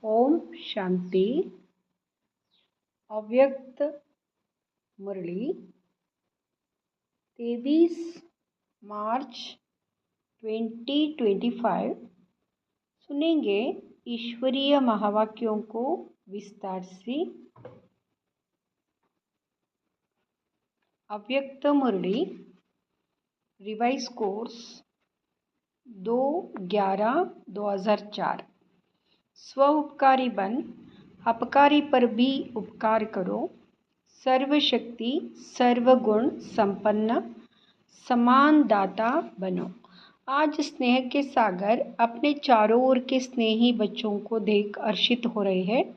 ओम शांति। अव्यक्त मुरली 23 मार्च 2025 सुनेंगे ईश्वरीय महावाक्यों को विस्तार से। अव्यक्त मुरली रिवाइज कोर्स 2/11/2004। स्व उपकारी बन, अपकारी पर भी उपकार करो। सर्वशक्ति सर्वगुण संपन्न समान दाता बनो। आज स्नेह के सागर अपने चारों ओर के स्नेही बच्चों को देख हर्षित हो रहे हैं।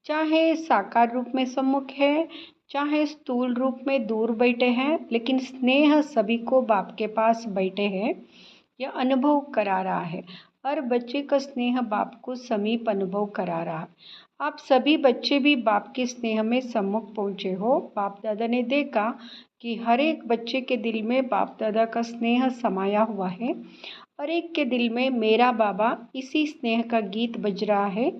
चाहे साकार रूप में सम्मुख है, चाहे स्थूल रूप में दूर बैठे हैं, लेकिन स्नेह सभी को बाप के पास बैठे हैं यह अनुभव करा रहा है। हर बच्चे का स्नेह बाप को समीप अनुभव करा रहा है। आप सभी बच्चे भी बाप के स्नेह में सम्मुख पहुँचे हो। बाप दादा ने देखा कि हर एक बच्चे के दिल में बाप दादा का स्नेह समाया हुआ है। हर एक के दिल में मेरा बाबा इसी स्नेह का गीत बज रहा है।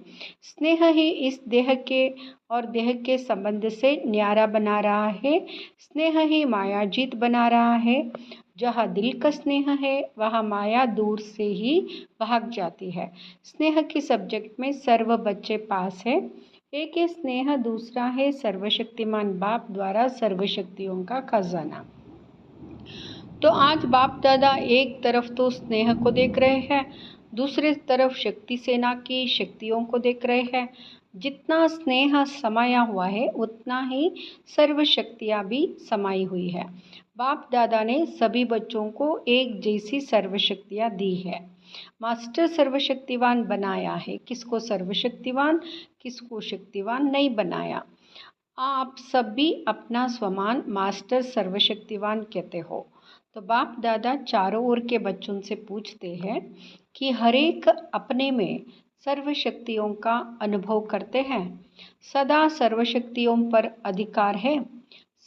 स्नेह ही इस देह के और देह के संबंध से न्यारा बना रहा है। स्नेह ही मायाजीत बना रहा है। जहाँ दिल का स्नेह है वहाँ माया दूर से ही भाग जाती है। स्नेह के सब्जेक्ट में सर्व बच्चे पास है। एक है स्नेह, दूसरा है सर्वशक्तिमान बाप द्वारा सर्वशक्तियों का खजाना। तो आज बाप दादा एक तरफ तो स्नेह को देख रहे हैं, दूसरी तरफ शक्ति सेना की शक्तियों को देख रहे हैं। जितना स्नेह समाया हुआ है उतना ही सर्व शक्तियाँ भी समाई हुई है। बाप दादा ने सभी बच्चों को एक जैसी सर्वशक्तियाँ दी है। मास्टर सर्वशक्तिवान बनाया है, किसको सर्वशक्तिवान किसको शक्तिवान नहीं बनाया। आप सभी अपना स्वमान मास्टर सर्वशक्तिवान कहते हो। तो बाप दादा चारों ओर के बच्चों से पूछते हैं कि हर एक अपने में सर्वशक्तियों का अनुभव करते हैं। सदा सर्वशक्तियों पर अधिकार है।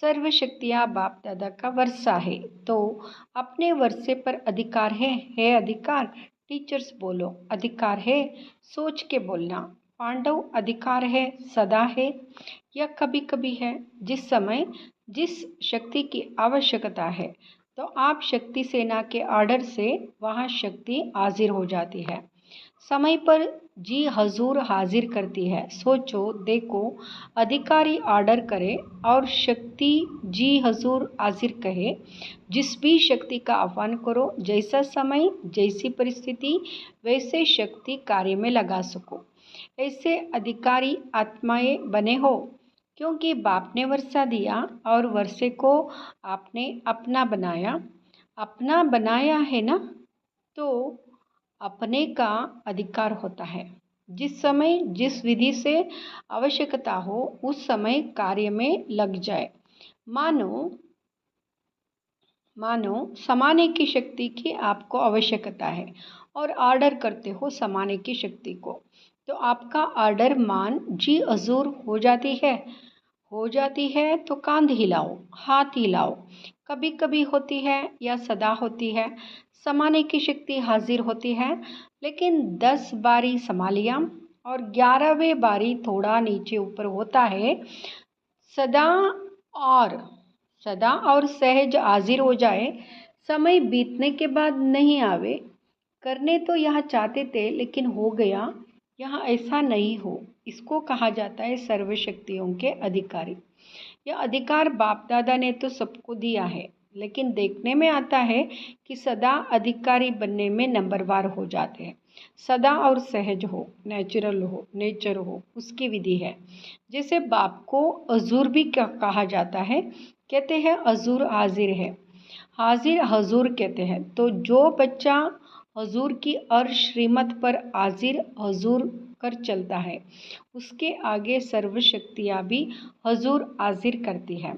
सर्वशक्तियाँ बाप दादा का वर्षा है, तो अपने वर्षे पर अधिकार है अधिकार। टीचर्स बोलो अधिकार है, सोच के बोलना। पांडव अधिकार है, सदा है या कभी कभी है। जिस समय जिस शक्ति की आवश्यकता है तो आप शक्ति सेना के ऑर्डर से वहाँ शक्ति हाजिर हो जाती है। समय पर जी हजूर हाजिर करती है। सोचो देखो, अधिकारी ऑर्डर करे और शक्ति जी हजूर हाजिर कहे। जिस भी शक्ति का आह्वान करो, जैसा समय जैसी परिस्थिति वैसे शक्ति कार्य में लगा सको। ऐसे अधिकारी आत्माएं बने हो, क्योंकि बाप ने वर्षा दिया और वर्षे को आपने अपना बनाया। अपना बनाया है ना, तो अपने का अधिकार होता है। जिस समय जिस विधि से आवश्यकता हो उस समय कार्य में लग जाए। मानो समाने की शक्ति की आपको आवश्यकता है और ऑर्डर करते हो समाने की शक्ति को, तो आपका ऑर्डर मान जी हजूर हो जाती है तो कांध हिलाओ, हाथ हिलाओ। कभी कभी होती है या सदा होती है, समाने की शक्ति हाजिर होती है, लेकिन 10 बारी संभालिया और 11वें बारी थोड़ा नीचे ऊपर होता है। सदा और सहज हाजिर हो जाए। समय बीतने के बाद नहीं आवे। करने तो यहाँ चाहते थे लेकिन हो गया, यहाँ ऐसा नहीं हो। इसको कहा जाता है सर्वशक्तियों के अधिकारी। यह अधिकार बाप दादा ने तो सबको दिया है, लेकिन देखने में आता है कि सदा अधिकारी बनने में नंबरवार हो जाते हैं। सदा और सहज हो, नेचर हो उसकी विधि है। जैसे बाप को हजूर भी कहा जाता है, कहते हैं हजूर हाजिर है, हाजिर हजूर कहते हैं। तो जो बच्चा हजूर की और श्रीमत पर हाजिर हजूर कर चलता है, उसके आगे सर्वशक्तियाँ भी हजूर हाजिर करती है।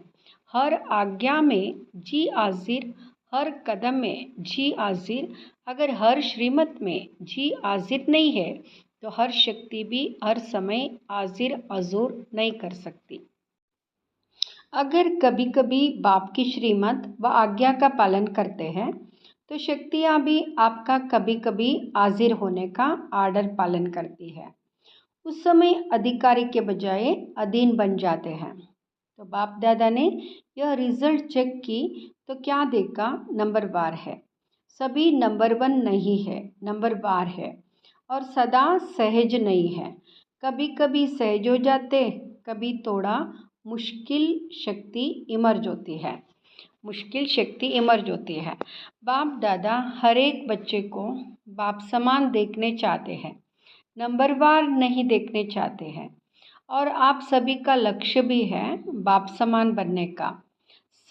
हर आज्ञा में जी हाजिर, हर कदम में जी हाजिर। अगर हर श्रीमत में जी हाजिर नहीं है तो हर शक्ति भी हर समय हाजिर हजूर नहीं कर सकती। अगर कभी कभी बाप की श्रीमत व आज्ञा का पालन करते हैं तो शक्तियाँ भी आपका कभी कभी हाजिर होने का आर्डर पालन करती है। उस समय अधिकारी के बजाय अधीन बन जाते हैं। तो बाप दादा ने यह रिजल्ट चेक की तो क्या देखा? नंबरवार है। सभी नंबर 1 नहीं है, नंबरवार है और सदा सहज नहीं है। कभी कभी सहज हो जाते, कभी थोड़ा मुश्किल शक्ति इमर्ज होती है। बाप दादा हर एक बच्चे को बाप समान देखने चाहते हैं, नंबरवार नहीं देखने चाहते हैं। और आप सभी का लक्ष्य भी है बाप समान बनने का।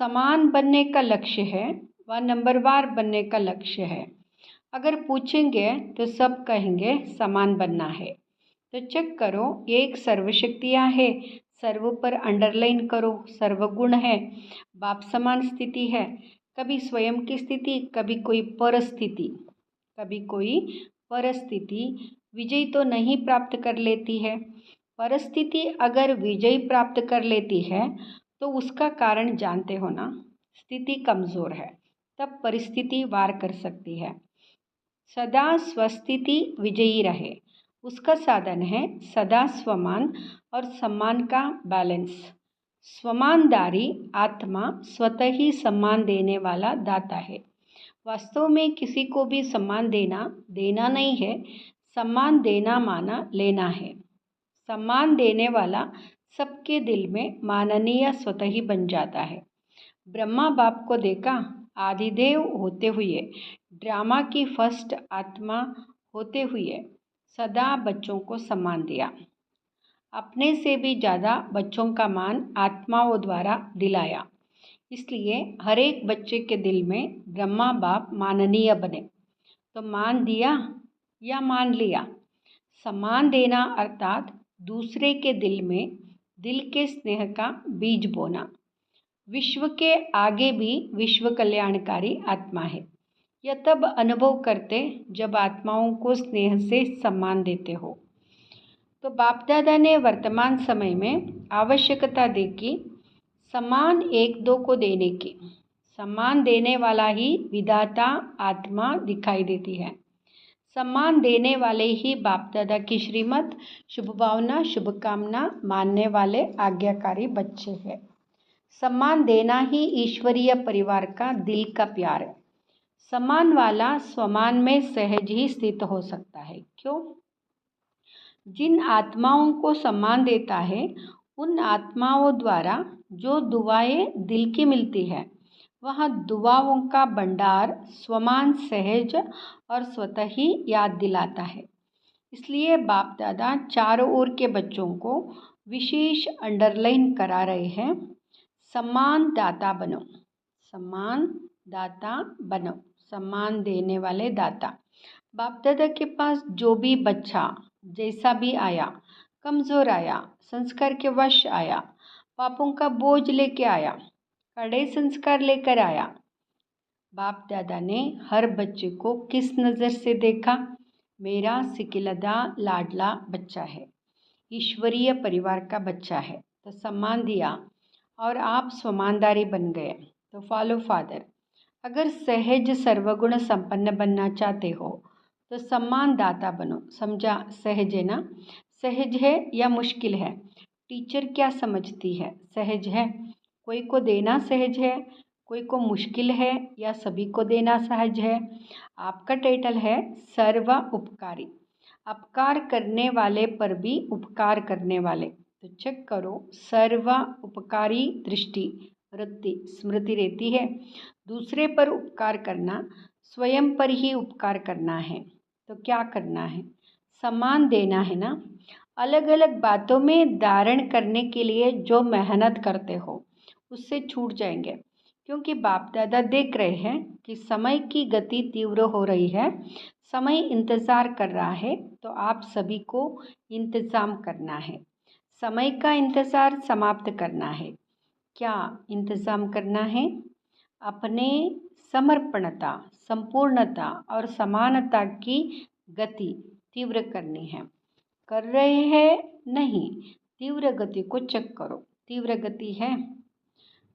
समान बनने का लक्ष्य है व नंबरवार बनने का लक्ष्य है। अगर पूछेंगे तो सब कहेंगे समान बनना है। तो चेक करो, ये एक सर्वशक्तियाँ है, सर्व पर अंडरलाइन करो, सर्वगुण है, बाप समान स्थिति है। कभी स्वयं की स्थिति, कभी कोई परिस्थिति विजय तो नहीं प्राप्त कर लेती है। परिस्थिति अगर विजय प्राप्त कर लेती है तो उसका कारण जानते हो ना? स्थिति कमज़ोर है, तब परिस्थिति वार कर सकती है। सदा स्वस्थिति विजयी रहे, उसका साधन है सदा स्वमान और सम्मान का बैलेंस। स्वमानदारी आत्मा स्वतः ही सम्मान देने वाला दाता है। वास्तव में किसी को भी सम्मान देना नहीं है, सम्मान देना माना लेना है। सम्मान देने वाला सबके दिल में माननीय स्वतः ही बन जाता है। ब्रह्मा बाप को देखा, आदिदेव होते हुए, ड्रामा की फर्स्ट आत्मा होते हुए सदा बच्चों को सम्मान दिया। अपने से भी ज़्यादा बच्चों का मान आत्माओं द्वारा दिलाया। इसलिए हर एक बच्चे के दिल में ब्रह्मा बाप माननीय बने। तो मान दिया या मान लिया? सम्मान देना अर्थात दूसरे के दिल में दिल के स्नेह का बीज बोना। विश्व के आगे भी विश्व कल्याणकारी आत्मा है। यह तब अनुभव करते जब आत्माओं को स्नेह से सम्मान देते हो। तो बाप दादा ने वर्तमान समय में आवश्यकता देखी सम्मान एक दो को देने की। सम्मान देने वाला ही विधाता आत्मा दिखाई देती है। सम्मान देने वाले ही बाप दादा की श्रीमत, शुभ भावना, शुभकामना मानने वाले आज्ञाकारी बच्चे हैं। सम्मान देना ही ईश्वरीय परिवार का दिल का प्यार है। सम्मान वाला स्वमान में सहज ही स्थित हो सकता है। क्यों? जिन आत्माओं को सम्मान देता है उन आत्माओं द्वारा जो दुआएं दिल की मिलती है, वह दुआओं का भंडार स्वमान सहज और स्वतः ही याद दिलाता है। इसलिए बाप दादा चारों ओर के बच्चों को विशेष अंडरलाइन करा रहे हैं, सम्मान दाता बनो, सम्मान दाता बनो, सम्मान देने वाले दाता। बाप दादा के पास जो भी बच्चा जैसा भी आया, कमज़ोर आया, संस्कार के वश आया, पापों का बोझ लेके आया, कड़े संस्कार लेकर आया, बाप दादा ने हर बच्चे को किस नज़र से देखा? मेरा सिकिलदा लाडला बच्चा है, ईश्वरीय परिवार का बच्चा है। तो सम्मान दिया और आप स्वमानदारी बन गए। तो फॉलो फादर। अगर सहज सर्वगुण संपन्न बनना चाहते हो तो सम्मान दाता बनो। समझा? सहज है ना? सहज है या मुश्किल है? टीचर क्या समझती है? सहज है। कोई को देना सहज है, कोई को मुश्किल है या सभी को देना सहज है। आपका टाइटल है सर्व उपकारी, अपकार करने वाले पर भी उपकार करने वाले। तो चेक करो, सर्व उपकारी दृष्टि वृत्ति स्मृति रहती है। दूसरे पर उपकार करना स्वयं पर ही उपकार करना है। तो क्या करना है? सम्मान देना है ना। अलग अलग बातों में धारण करने के लिए जो मेहनत करते हो उससे छूट जाएंगे, क्योंकि बाप दादा देख रहे हैं कि समय की गति तीव्र हो रही है, समय इंतज़ार कर रहा है। तो आप सभी को इंतज़ाम करना है, समय का इंतज़ार समाप्त करना है। क्या इंतज़ाम करना है? अपने समर्पणता, संपूर्णता और समानता की गति तीव्र करनी है। कर रहे हैं? नहीं, तीव्र गति को चेक करो, तीव्र गति है।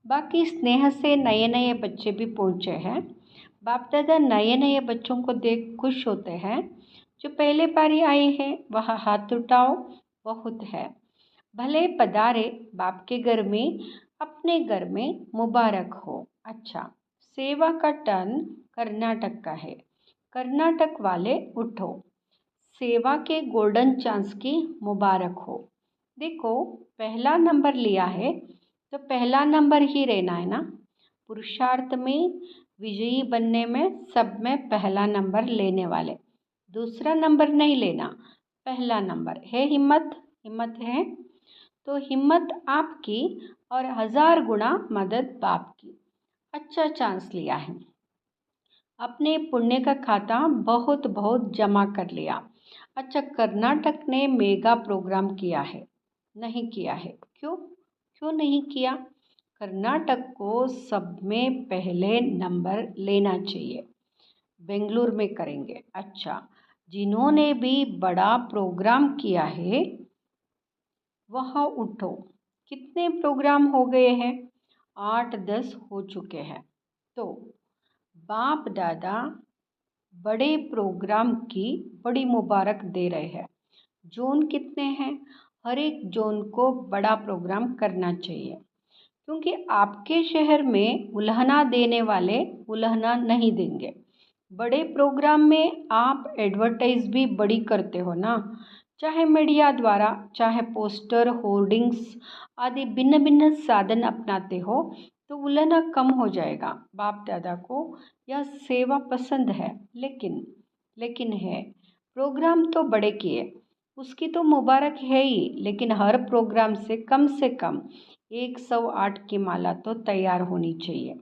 बाकी स्नेह से नए नए बच्चे भी पहुँचे हैं। बाप दादा नए नए बच्चों को देख खुश होते हैं। जो पहले बार ही आए हैं वह हाथ उठाओ, बहुत है। भले पधारे बाप के घर में, अपने घर में मुबारक हो। अच्छा, सेवा का टर्न कर्नाटक का है। कर्नाटक वाले उठो, सेवा के गोल्डन चांस की मुबारक हो। देखो, पहला नंबर लिया है तो पहला नंबर ही रहना है ना। पुरुषार्थ में विजयी बनने में सब में पहला नंबर लेने वाले, दूसरा नंबर नहीं लेना, पहला नंबर है। हिम्मत, हिम्मत है तो हिम्मत आपकी और 1000 गुना मदद बाप की। अच्छा चांस लिया है, अपने पुण्य का खाता बहुत बहुत जमा कर लिया। अच्छा, कर्नाटक ने मेगा प्रोग्राम किया है? नहीं किया है। क्यों? क्यों नहीं किया? कर्नाटक को सब में पहले नंबर लेना चाहिए। बेंगलुरु में करेंगे। अच्छा, जिन्होंने भी बड़ा प्रोग्राम किया है वह उठो। कितने प्रोग्राम हो गए हैं? 8-10 हो चुके हैं। तो बाप दादा बड़े प्रोग्राम की बड़ी मुबारक दे रहे हैं। जोन कितने हैं? हर एक जोन को बड़ा प्रोग्राम करना चाहिए, क्योंकि आपके शहर में उल्हना देने वाले उल्हना नहीं देंगे। बड़े प्रोग्राम में आप एडवर्टाइज भी बड़ी करते हो ना, चाहे मीडिया द्वारा, चाहे पोस्टर, होर्डिंग्स आदि भिन्न भिन्न साधन अपनाते हो, तो उल्हना कम हो जाएगा। बाप दादा को यह सेवा पसंद है, लेकिन है प्रोग्राम तो बड़े किए, उसकी तो मुबारक है ही, लेकिन हर प्रोग्राम से कम 108 की माला तो तैयार होनी चाहिए।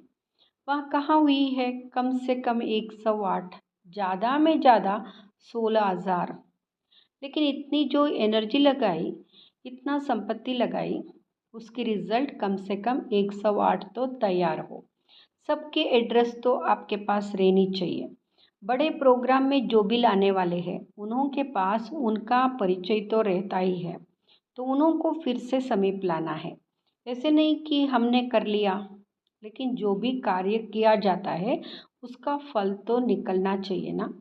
वह कहाँ हुई है? कम से कम 108, ज़्यादा में ज़्यादा 16,000। लेकिन इतनी जो एनर्जी लगाई, इतना संपत्ति लगाई, उसकी रिजल्ट कम से कम 108 तो तैयार हो। सबके एड्रेस तो आपके पास रहनी चाहिए। बड़े प्रोग्राम में जो भी लाने वाले हैं उन्हों के पास उनका परिचय तो रहता ही है, तो उन्हों को फिर से समीप लाना है। ऐसे नहीं कि हमने कर लिया, लेकिन जो भी कार्य किया जाता है उसका फल तो निकलना चाहिए ना।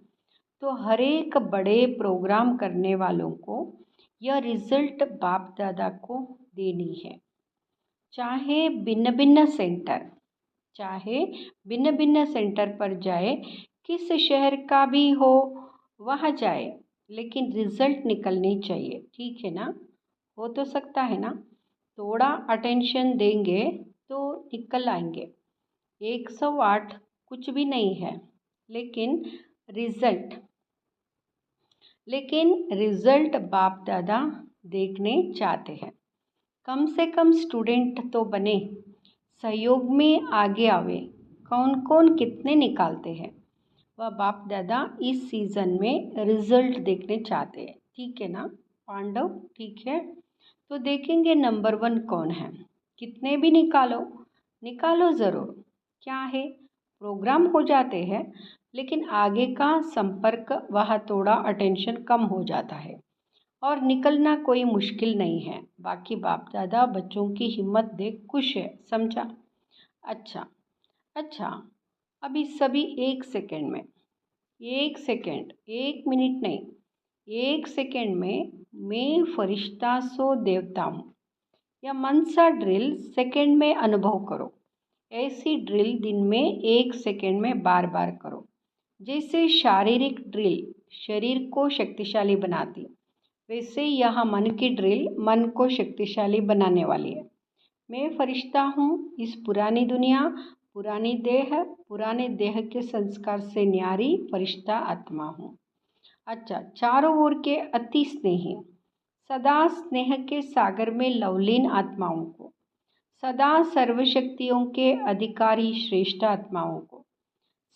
तो हर एक बड़े प्रोग्राम करने वालों को यह रिजल्ट बाप दादा को देनी है। चाहे भिन्न भिन्न सेंटर पर जाए, किस शहर का भी हो वहाँ जाए, लेकिन रिजल्ट निकलनी चाहिए। ठीक है ना? हो तो सकता है ना? थोड़ा अटेंशन देंगे तो निकल आएंगे। 108 कुछ भी नहीं है, लेकिन रिजल्ट बाप दादा देखने चाहते हैं। कम से कम स्टूडेंट तो बने, सहयोग में आगे आवे। कौन कौन कितने निकालते हैं वह बाप दादा इस सीज़न में रिजल्ट देखने चाहते हैं। ठीक है ना पांडव? ठीक है, तो देखेंगे नंबर 1 कौन है। कितने भी निकालो ज़रूर। क्या है, प्रोग्राम हो जाते हैं, लेकिन आगे का संपर्क वह थोड़ा अटेंशन कम हो जाता है और निकलना कोई मुश्किल नहीं है। बाकी बाप दादा बच्चों की हिम्मत देख खुश है। समझा? अच्छा, अभी सभी 1 मिनट नहीं, 1 सेकेंड में मैं फरिश्ता सो देवता हूँ, या मन सा ड्रिल सेकेंड में अनुभव करो। ऐसी ड्रिल दिन में 1 सेकेंड में बार बार करो। जैसे शारीरिक ड्रिल शरीर को शक्तिशाली बनाती, वैसे यह मन की ड्रिल मन को शक्तिशाली बनाने वाली है। मैं फरिश्ता हूँ, इस पुरानी दुनिया, पुराने देह के संस्कार से न्यारी फरिश्ता आत्मा हूँ। अच्छा, चारों ओर के अति स्नेही, सदा स्नेह के सागर में लवलीन आत्माओं को, सदा सर्वशक्तियों के अधिकारी श्रेष्ठ आत्माओं को,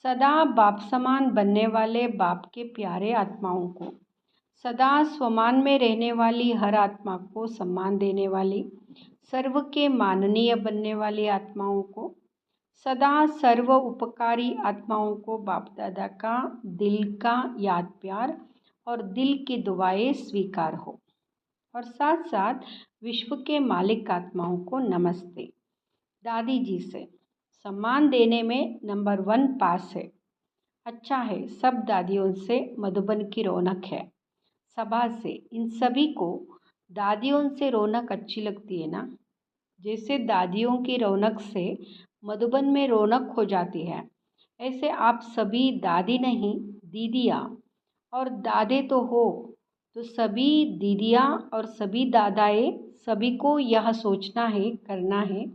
सदा बाप समान बनने वाले बाप के प्यारे आत्माओं को, सदा स्वमान में रहने वाली हर आत्मा को सम्मान देने वाली, सर्व के माननीय बनने वाली आत्माओं को, सदा सर्व उपकारी आत्माओं को बाप दादा का दिल का याद प्यार और दिल की दुआएं स्वीकार हो। और साथ साथ विश्व के मालिक आत्माओं को नमस्ते। दादी जी से सम्मान देने में नंबर 1 पास है। अच्छा है, सब दादियों से मधुबन की रौनक है। सभा से इन सभी को दादियों से रौनक अच्छी लगती है ना। जैसे दादियों की रौनक से मधुबन में रौनक हो जाती है, ऐसे आप सभी दादी नहीं दीदियाँ और दादे तो हो, तो सभी दीदियाँ और सभी दादाएँ सभी को यह सोचना है, करना है,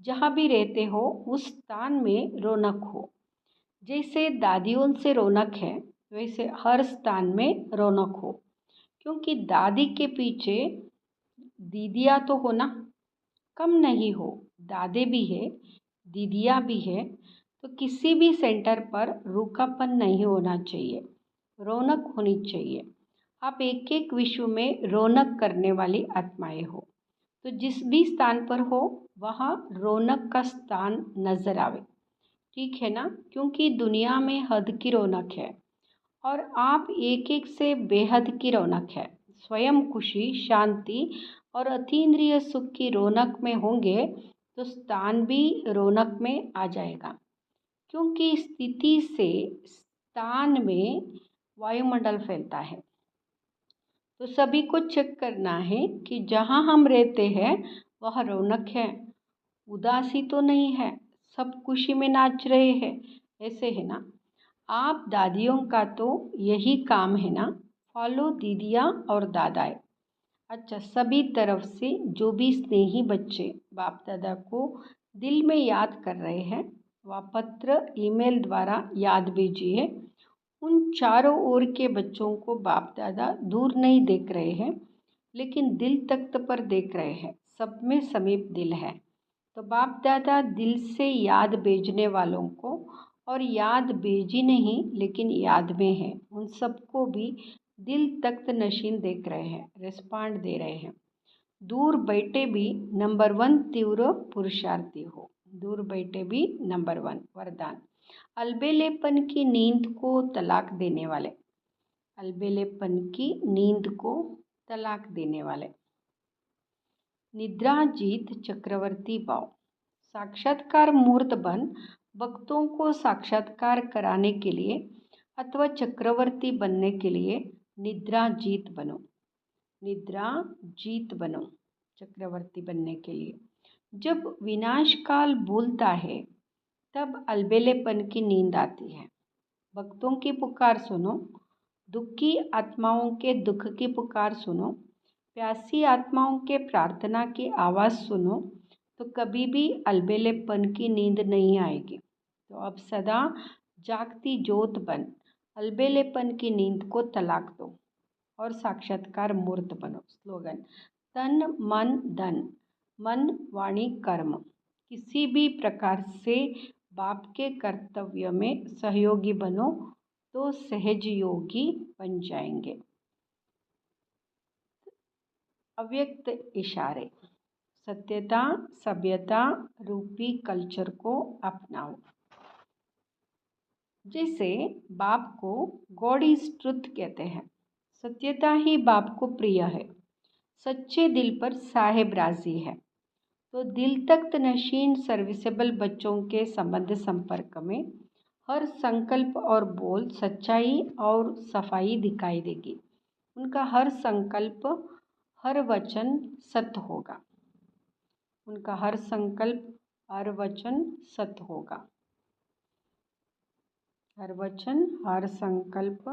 जहाँ भी रहते हो उस स्थान में रौनक हो। जैसे दादियों से रौनक है वैसे हर स्थान में रौनक हो, क्योंकि दादी के पीछे दीदियाँ तो हो ना, कम नहीं हो, दादे भी है, दीदियाँ भी है, तो किसी भी सेंटर पर रूखापन नहीं होना चाहिए, रौनक होनी चाहिए। आप एक एक विश्व में रौनक करने वाली आत्माएं हो, तो जिस भी स्थान पर हो वहाँ रौनक का स्थान नजर आवे, ठीक है ना। क्योंकि दुनिया में हद की रौनक है और आप एक एक से बेहद की रौनक है। स्वयं खुशी, शांति और अतीन्द्रिय सुख की रौनक में होंगे तो स्थान भी रौनक में आ जाएगा, क्योंकि स्थिति से स्थान में वायुमंडल फैलता है। तो सभी को चेक करना है कि जहाँ हम रहते हैं वह रौनक है, उदासी तो नहीं है, सब खुशी में नाच रहे हैं, ऐसे है ना। आप दादियों का तो यही काम है ना, फॉलो दीदियाँ और दादाएँ। अच्छा, सभी तरफ से जो भी स्नेही बच्चे बाप दादा को दिल में याद कर रहे हैं वह पत्र ईमेल द्वारा याद भेजिए। उन चारों ओर के बच्चों को बाप दादा दूर नहीं देख रहे हैं, लेकिन दिल तख्त पर देख रहे हैं, सब में समीप दिल है। तो बाप दादा दिल से याद भेजने वालों को, और याद भेजी नहीं लेकिन याद में है, उन सबको भी दिल तख्त नशीन देख रहे हैं, रिस्पॉन्ड दे रहे हैं। दूर बैठे भी नंबर 1 तीव्र पुरुषार्थी हो, दूर बैठे भी नंबर 1 वरदान। अलबेलेपन की नींद को तलाक देने वाले, अलबेलेपन की नींद को तलाक देने वाले। निद्राजीत चक्रवर्ती भाव, साक्षात्कार मूर्त बन भक्तों को साक्षात्कार कराने के लिए अथवा चक्रवर्ती बनने के लिए निद्रा जीत बनो, निद्रा जीत बनो चक्रवर्ती बनने के लिए। जब विनाश काल बोलता है तब अलबेलेपन की नींद आती है। भक्तों की पुकार सुनो, दुखी आत्माओं के दुख की पुकार सुनो, प्यासी आत्माओं के प्रार्थना की आवाज़ सुनो, तो कभी भी अलबेलेपन की नींद नहीं आएगी। तो अब सदा जागती ज्योत बन अलबेलेपन की नींद को तलाक दो और साक्षात्कार मूर्त बनो। स्लोगन, तन मन धन, मन वाणी कर्म, किसी भी प्रकार से बाप के कर्तव्य में सहयोगी बनो तो सहज योगी बन जाएंगे। अव्यक्त इशारे, सत्यता सभ्यता रूपी कल्चर को अपनाओ। जैसे बाप को गॉड इज ट्रुथ कहते हैं, सत्यता ही बाप को प्रिय है, सच्चे दिल पर साहेब राजी है। तो दिल तख्त नशीन सर्विसेबल बच्चों के संबंध संपर्क में हर संकल्प और बोल सच्चाई और सफाई दिखाई देगी। उनका हर संकल्प हर वचन सत्य होगा, उनका हर संकल्प हर वचन सत्य होगा, हर वचन हर संकल्प